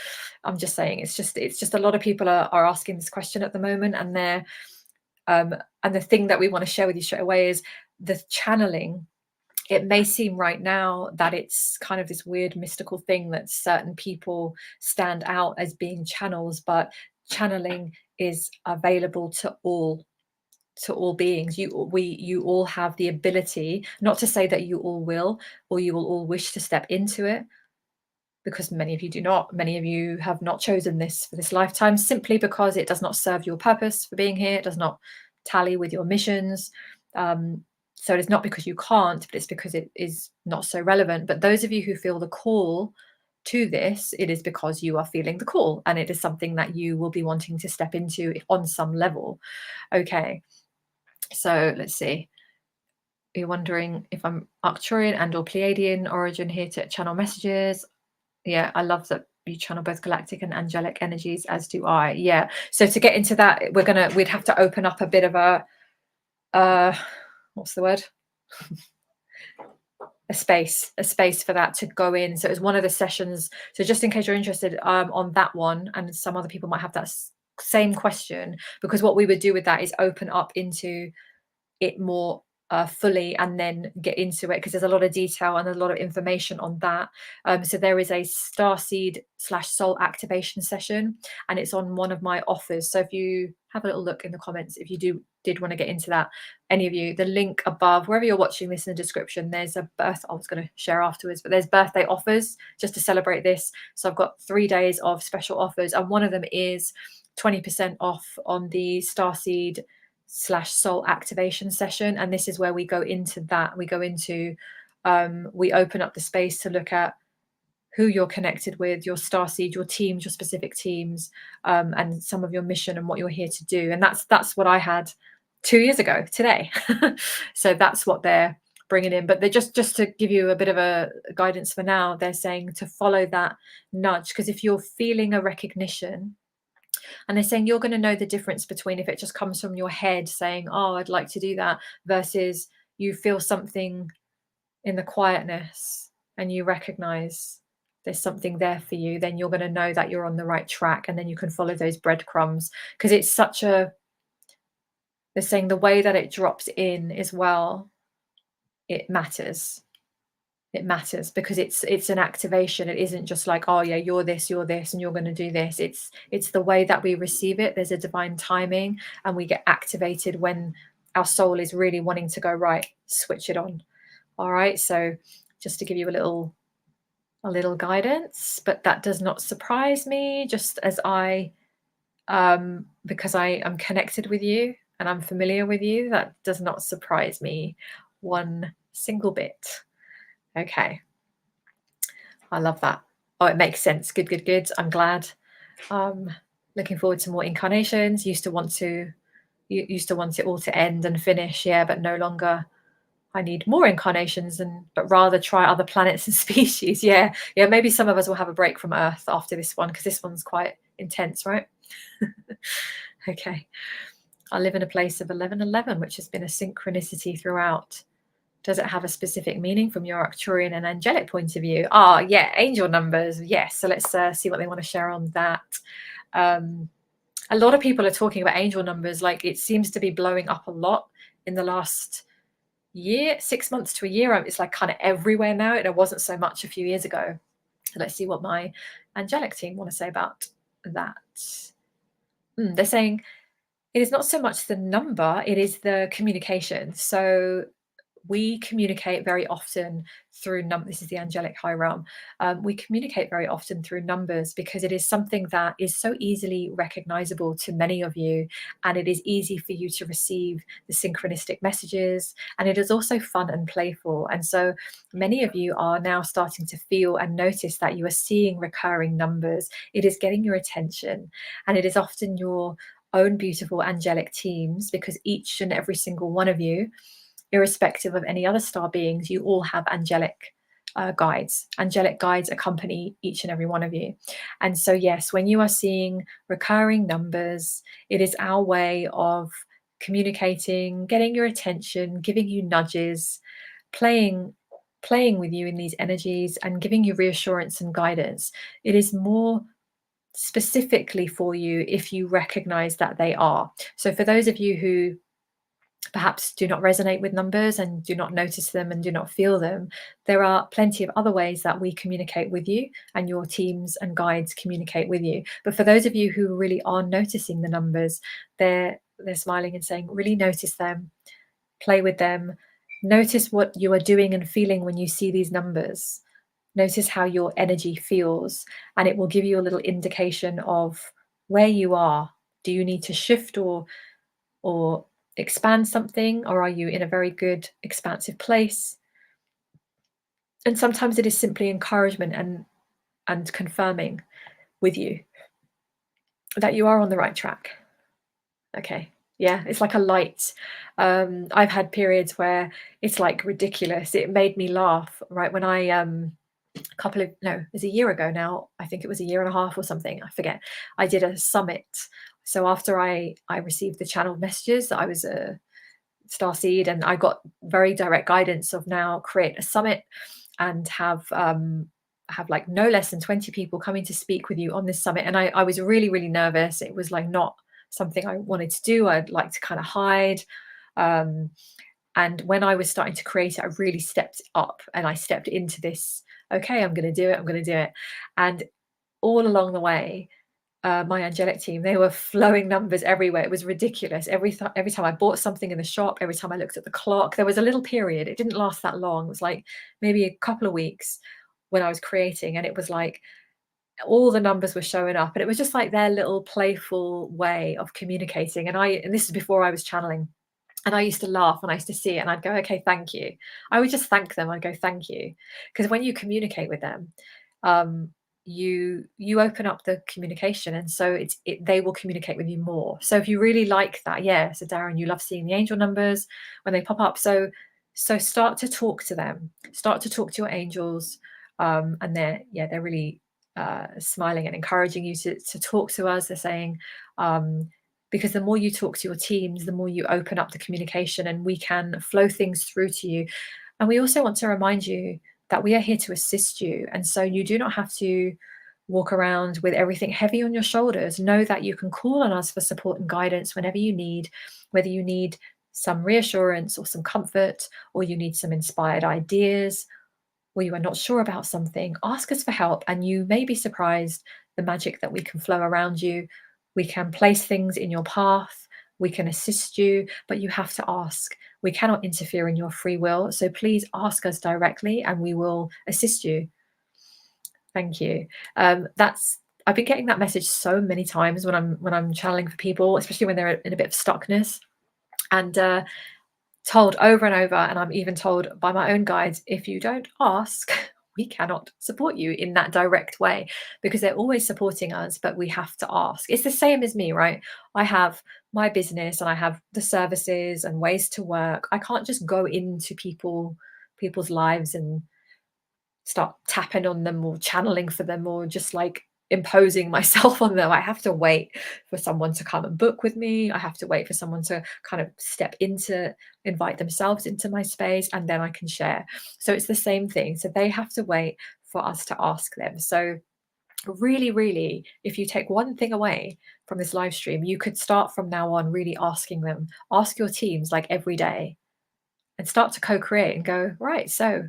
I'm just saying it's just a lot of people are asking this question at the moment, and they're and the thing that we want to share with you straight away is the channeling. It may seem right now that it's kind of this weird mystical thing that certain people stand out as being channels, but channeling is available to all beings. You all have the ability, not to say that you all will, or you will all wish to step into it, because many of you do not. Many of you have not chosen this for this lifetime simply because it does not serve your purpose for being here. It does not tally with your missions. So it's not because you can't, but it's because it is not so relevant. But those of you who feel the call to this, it is because you are feeling the call, and it is something that you will be wanting to step into on some level. Okay, so let's see. You're wondering if I'm Arcturian and or Pleiadian origin here to channel messages. Yeah, I love that you channel both galactic and angelic energies, as do I. Yeah. So to get into that, we'd have to open up a bit of a what's the word? a space for that to go in. So it was one of the sessions. So just in case you're interested on that one, and some other people might have that same question, because what we would do with that is open up into it more fully and then get into it, because there's a lot of detail and a lot of information on that. So there is a starseed/soul activation session, and it's on one of my offers. So if you have a little look in the comments, if you did want to get into that, any of you, the link above, wherever you're watching this in the description, there's a I was going to share afterwards, but there's birthday offers just to celebrate this. So I've got 3 days of special offers, and one of them is 20% off on the starseed/soul activation session. And this is where we go into that. We we open up the space to look at who you're connected with, your starseed, your teams, your specific teams, and some of your mission and what you're here to do. And that's what I had 2 years ago today. So that's what they're bringing in. But they're just to give you a bit of a guidance for now, they're saying to follow that nudge, because if you're feeling a recognition, and they're saying you're going to know the difference between if it just comes from your head saying, oh, I'd like to do that, versus you feel something in the quietness and you recognize there's something there for you, then you're going to know that you're on the right track, and then you can follow those breadcrumbs. Because it's such a, they're saying the way that it drops in as well, it matters. It matters because it's an activation. It isn't just like, oh yeah, you're this, and you're going to do this. It's the way that we receive it. There's a divine timing, and we get activated when our soul is really wanting to go, right, switch it on. All right, so just to give you a little guidance, but that does not surprise me, just as because I am connected with you and I'm familiar with you, that does not surprise me one single bit. Okay, I love that. Oh, it makes sense. Good. I'm glad. Looking forward to more incarnations. Used to want it all to end and finish, yeah, but no longer. I need more incarnations, but rather try other planets and species. Yeah. Maybe some of us will have a break from Earth after this one, because this one's quite intense, right? Okay. I live in a place of 1111, which has been a synchronicity throughout. Does it have a specific meaning from your Arcturian and angelic point of view? Yeah, angel numbers. Yes. So let's see what they want to share on that. A lot of people are talking about angel numbers. Like, it seems to be blowing up a lot in the last year, 6 months to a year. It's like kind of everywhere now. It wasn't so much a few years ago. So let's see what my angelic team want to say about that. They're saying it is not so much the number, it is the communication. So we communicate very often through this is the angelic high realm. We communicate very often through numbers, because it is something that is so easily recognizable to many of you, and it is easy for you to receive the synchronistic messages, and it is also fun and playful. And so many of you are now starting to feel and notice that you are seeing recurring numbers. It is getting your attention, and it is often your own beautiful angelic teams, because each and every single one of you, irrespective of any other star beings, you all have angelic guides. Angelic guides accompany each and every one of you. And so, yes, when you are seeing recurring numbers, it is our way of communicating, getting your attention, giving you nudges, playing with you in these energies, and giving you reassurance and guidance. It is more specifically for you if you recognize that they are. So for those of you who perhaps do not resonate with numbers and do not notice them and do not feel them, there are plenty of other ways that we communicate with you, and your teams and guides communicate with you. But for those of you who really are noticing the numbers, they're smiling and saying, really notice them, play with them, notice what you are doing and feeling when you see these numbers. Notice how your energy feels, and it will give you a little indication of where you are. Do you need to shift or expand something, or are you in a very good expansive place? And sometimes it is simply encouragement and and confirming with you that you are on the right track. Okay. Yeah, it's like a light. I've had periods where it's like ridiculous. It made me laugh, right? When I a couple of no, it was a year ago now. I think it was a year and a half or something. I forget. I did a summit. So after I received the channeled messages that I was a starseed, and I got very direct guidance of now create a summit and have like no less than 20 people coming to speak with you on this summit. And I was really, really nervous. It was like not something I wanted to do. I'd like to kind of hide. Um, and when I was starting to create it, I really stepped up and I stepped into this. Okay, I'm going to do it. I'm going to do it. And all along the way, my angelic team, they were flowing numbers everywhere. It was ridiculous. Every time I bought something in the shop, every time I looked at the clock, there was a little period. It didn't last that long. It was like maybe a couple of weeks when I was creating, and it was like all the numbers were showing up, and it was just like their little playful way of communicating. And this is before I was channeling. And I used to laugh and I used to see it and I'd go, okay, thank you. I would just thank them. I'd go, thank you. Because when you communicate with them, um, you open up the communication, and so they will communicate with you more. So if you really like that, yeah. So Darren, you love seeing the angel numbers when they pop up. So start to talk to them. Start to talk to your angels, and they're really smiling and encouraging you to talk to us. They're saying, because the more you talk to your teams, the more you open up the communication and we can flow things through to you. And we also want to remind you that we are here to assist you. And so you do not have to walk around with everything heavy on your shoulders. Know that you can call on us for support and guidance whenever you need, whether you need some reassurance or some comfort, or you need some inspired ideas, or you are not sure about something. Ask us for help, and you may be surprised the magic that we can flow around you. We can place things in your path. We can assist you, but you have to ask. We cannot interfere in your free will. So please ask us directly and we will assist you. Thank you. I've been getting that message so many times when I'm channeling for people, especially when they're in a bit of stuckness, and told over and over, and I'm even told by my own guides, if you don't ask, we cannot support you in that direct way, because they're always supporting us, but we have to ask. It's the same as me, right? I have my business and I have the services and ways to work. I can't just go into people's lives and start tapping on them or channeling for them or just like imposing myself on them. I have to wait for someone to come and book with me. I have to wait for someone to kind of invite themselves into my space, and then I can share. So it's the same thing. So they have to wait for us to ask them. So really, really, if you take one thing away from this live stream, you could start from now on really asking them, ask your teams like every day, and start to co-create and go, right, so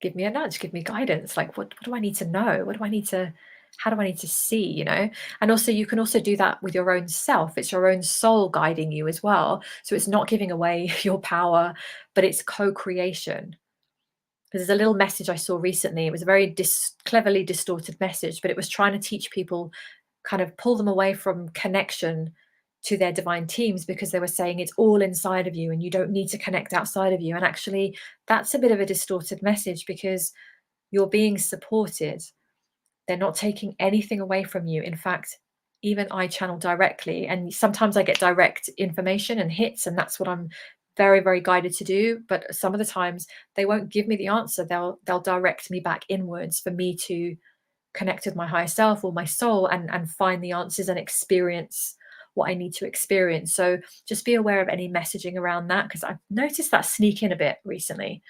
give me a nudge, give me guidance. Like, what do I need to know? How do I need to see, And also, you can also do that with your own self. It's your own soul guiding you as well. So it's not giving away your power, but it's co-creation. There's a little message I saw recently. It was a very cleverly distorted message, but it was trying to teach people, kind of pull them away from connection to their divine teams, because they were saying it's all inside of you and you don't need to connect outside of you. And actually, that's a bit of a distorted message, because you're being supported. They're not taking anything away from you. In fact, even I channel directly, and sometimes I get direct information and hits, and that's what I'm very, very guided to do. But some of the times they won't give me the answer. They'll direct me back inwards for me to connect with my higher self or my soul, and find the answers and experience what I need to experience. So just be aware of any messaging around that, because I've noticed that sneak in a bit recently.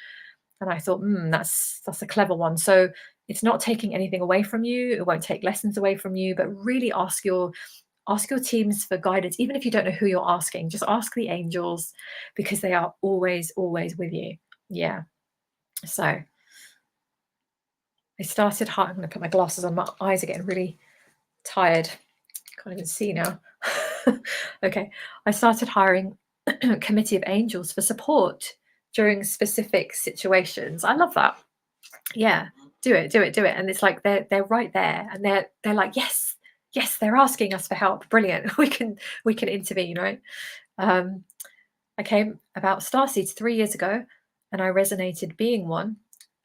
And I thought, that's a clever one. So it's not taking anything away from you. It won't take lessons away from you, but really ask your teams for guidance. Even if you don't know who you're asking, just ask the angels, because they are always, always with you. Yeah. So I started, I'm going to put my glasses on. My eyes are getting really tired. Can't even see now. Okay. I started hiring a committee of angels for support during specific situations. I love that. Yeah, do it. And it's like they're right there, and they're like, yes, they're asking us for help. Brilliant. We can intervene, right? I came about starseeds 3 years ago, and I resonated being one.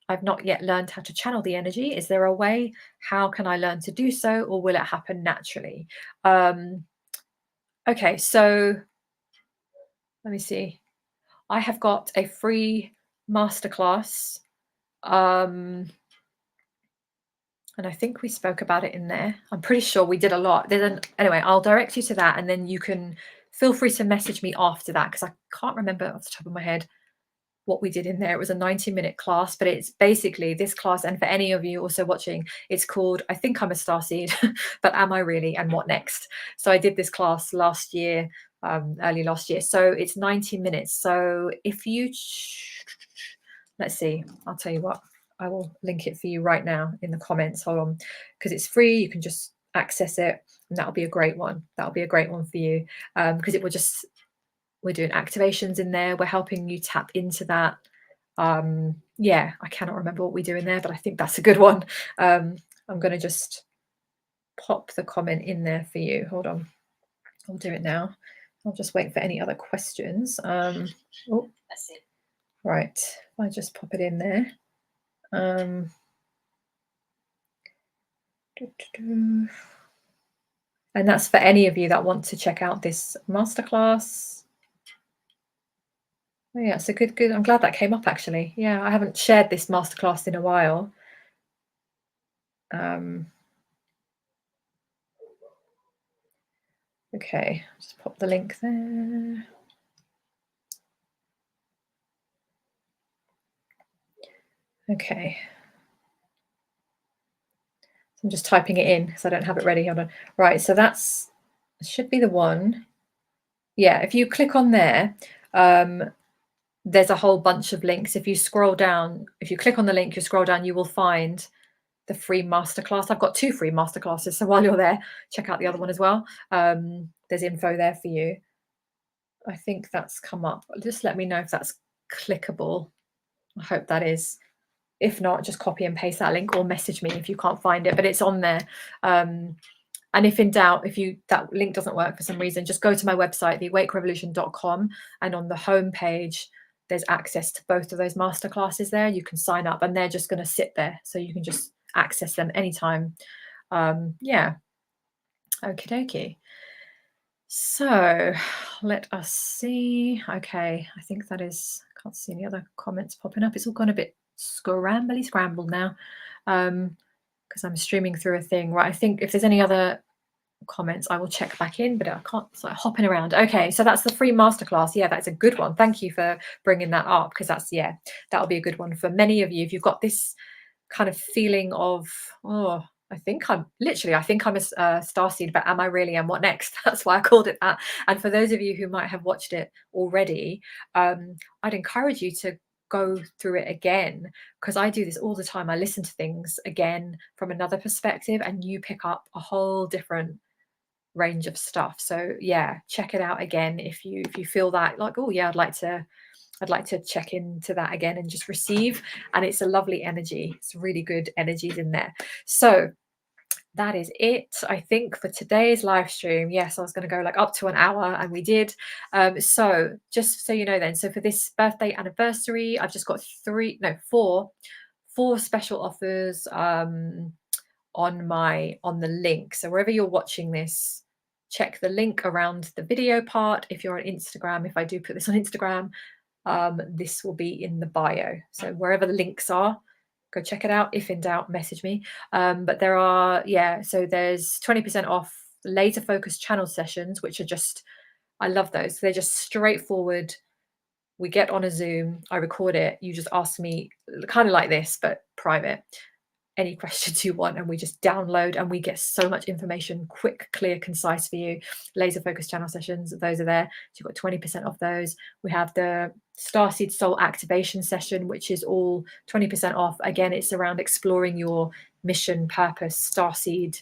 I've not yet learned how to channel the energy. Is there a way? How can I learn to do so, or will it happen naturally? Okay, so let me see. I have got a free masterclass. And I think we spoke about it in there. I'm pretty sure we did a lot. Anyway, I'll direct you to that, and then you can feel free to message me after that, because I can't remember off the top of my head what we did in there. It was a 90-minute class, but it's basically this class. And for any of you also watching, it's called I Think I'm a Starseed, but Am I Really? And What Next? So I did this class last year, early last year. So it's 90 minutes. So if you, let's see, I'll tell you what, I will link it for you right now in the comments. Hold on, because it's free. You can just access it, and that'll be a great one. That'll be a great one for you, because it will just, we're doing activations in there. We're helping you tap into that. Yeah, I cannot remember what we do in there, but I think that's a good one. I'm going to just pop the comment in there for you. Hold on. I'll do it now. I'll just wait for any other questions. Oh, that's it. Right. I just pop it in there. And that's for any of you that want to check out this masterclass. Oh, yeah, it's a good. I'm glad that came up, actually. Yeah, I haven't shared this masterclass in a while. Okay, just pop the link there. Okay. So I'm just typing it in because I don't have it ready. Hold on. Right, so that's should be the one. Yeah, if you click on there, there's a whole bunch of links. If you scroll down, if you click on the link, you scroll down, you will find the free masterclass. I've got 2 free masterclasses, so while you're there, check out the other one as well. There's info there for you. I think that's come up. Just let me know if that's clickable. I hope that is. If not, just copy and paste that link or message me if you can't find it, but it's on there. And if in doubt, if that link doesn't work for some reason, just go to my website, theawakerevolution.com, and on the home page, there's access to both of those masterclasses there. You can sign up, and they're just going to sit there, so you can just access them anytime. Yeah. Okie dokie. So let us see. Okay, I think that is, can't see any other comments popping up. It's all gone a bit scrambled now, because I'm streaming through a thing. Right, I think if there's any other comments, I will check back in, but I can't. It's like hopping around. Okay, so that's the free masterclass. Yeah, that's a good one. Thank you for bringing that up, because that's, yeah, that'll be a good one for many of you. If you've got this kind of feeling of, oh, I think I'm a starseed, but am I really? And what next? That's why I called it that. And for those of you who might have watched it already, I'd encourage you to go through it again, because I do this all the time. I listen to things again from another perspective, and you pick up a whole different range of stuff. So yeah, check it out again if you feel that, like, oh yeah, I'd like to check into that again and just receive. And it's a lovely energy. It's really good energies in there. So that is it, I think, for today's live stream. Yes, I was going to go like up to an hour, and we did. So just so you know then, so for this birthday anniversary, I've just got four special offers on the link. So wherever you're watching this, check the link around the video part. If you're on Instagram, if I do put this on Instagram, this will be in the bio. So wherever the links are, go check it out. If in doubt, message me. But there are, so there's 20% off laser focus channel sessions, which are just, I love those. They're just straightforward. We get on a Zoom, I record it, you just ask me kind of like this, but private, any questions you want, and we just download, and we get so much information, quick, clear, concise for you. Laser focus channel sessions, those are there. So you've got 20% off those. We have the Starseed Soul Activation session, which is all 20% off. Again, it's around exploring your mission, purpose, Starseed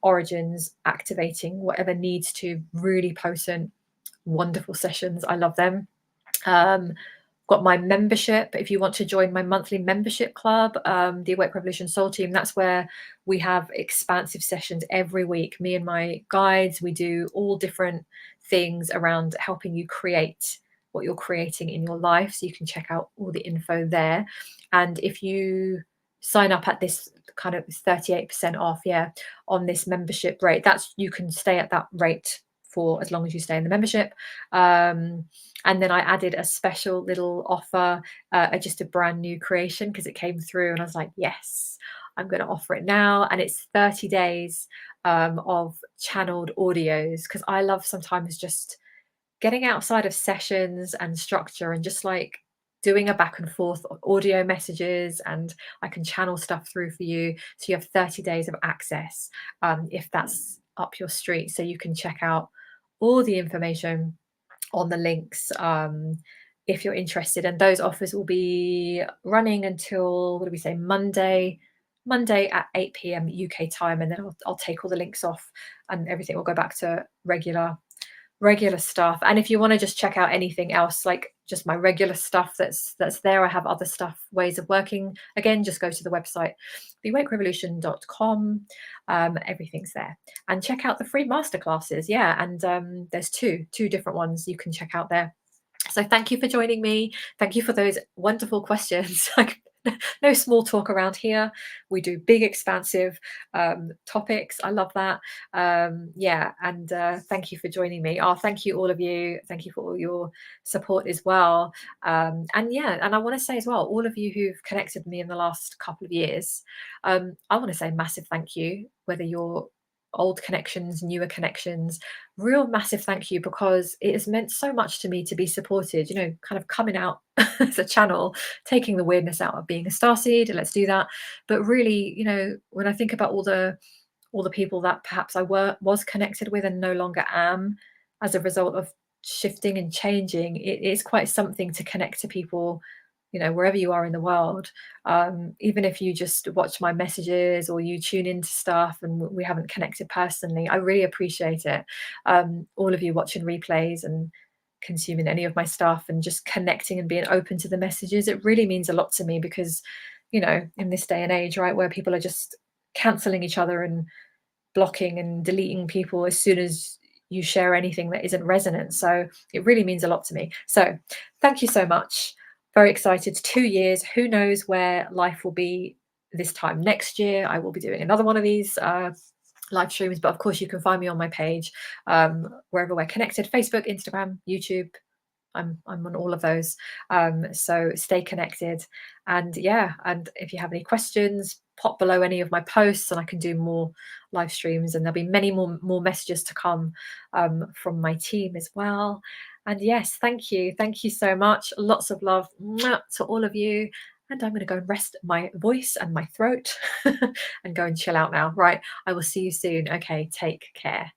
origins, activating whatever needs to. Really potent, wonderful sessions. I love them. Got my membership. If you want to join my monthly membership club, the Awake Revolution Soul Team, that's where we have expansive sessions every week. Me and my guides, we do all different things around helping you create what you're creating in your life. So you can check out all the info there. And if you sign up at this kind of 38% off, yeah, on this membership rate, that's, you can stay at that rate for as long as you stay in the membership. And then I added a special little offer, just a brand new creation, because it came through and I was like, yes, I'm going to offer it now. And it's 30 days of channeled audios, because I love sometimes just getting outside of sessions and structure and just like doing a back and forth of audio messages, and I can channel stuff through for you. So you have 30 days of access, if that's up your street. So you can check out all the information on the links, if you're interested. And those offers will be running until, what do we say, Monday at 8 p.m. UK time, and then I'll take all the links off and everything will go back to regular stuff. And if you want to just check out anything else, like just my regular stuff that's there, I have other stuff, ways of working, again, just go to the website theawakerevolution.com. Everything's there. And check out the free masterclasses. Yeah, and there's two different ones you can check out there. So thank you for joining me. Thank you for those wonderful questions. Like, no small talk around here. We do big, expansive topics. I love that. Yeah, and thank you for joining me. Oh, thank you, all of you. Thank you for all your support as well. And yeah, and I want to say as well, all of you who've connected with me in the last couple of years, I want to say massive thank you, whether you're old connections, newer connections, real massive thank you, because it has meant so much to me to be supported, you know, kind of coming out as a channel, taking the weirdness out of being a starseed, and let's do that. But really, you know, when I think about all the people that perhaps I was connected with and no longer am, as a result of shifting and changing, it is quite something to connect to people, you know, wherever you are in the world. Even if you just watch my messages or you tune into stuff and we haven't connected personally, I really appreciate it. All of you watching replays and consuming any of my stuff and just connecting and being open to the messages, it really means a lot to me, because, you know, in this day and age, right, where people are just canceling each other and blocking and deleting people as soon as you share anything that isn't resonant. So it really means a lot to me. So thank you so much. Very excited. 2 years. Who knows where life will be this time next year? I will be doing another one of these live streams, but of course you can find me on my page, wherever we're connected: Facebook, Instagram, YouTube. I'm on all of those. So stay connected. And yeah, and if you have any questions, pop below any of my posts and I can do more live streams, and there'll be many more messages to come from my team as well. And yes, thank you so much. Lots of love to all of you. And I'm going to go and rest my voice and my throat and go and chill out now. Right, I will see you soon. Okay, take care.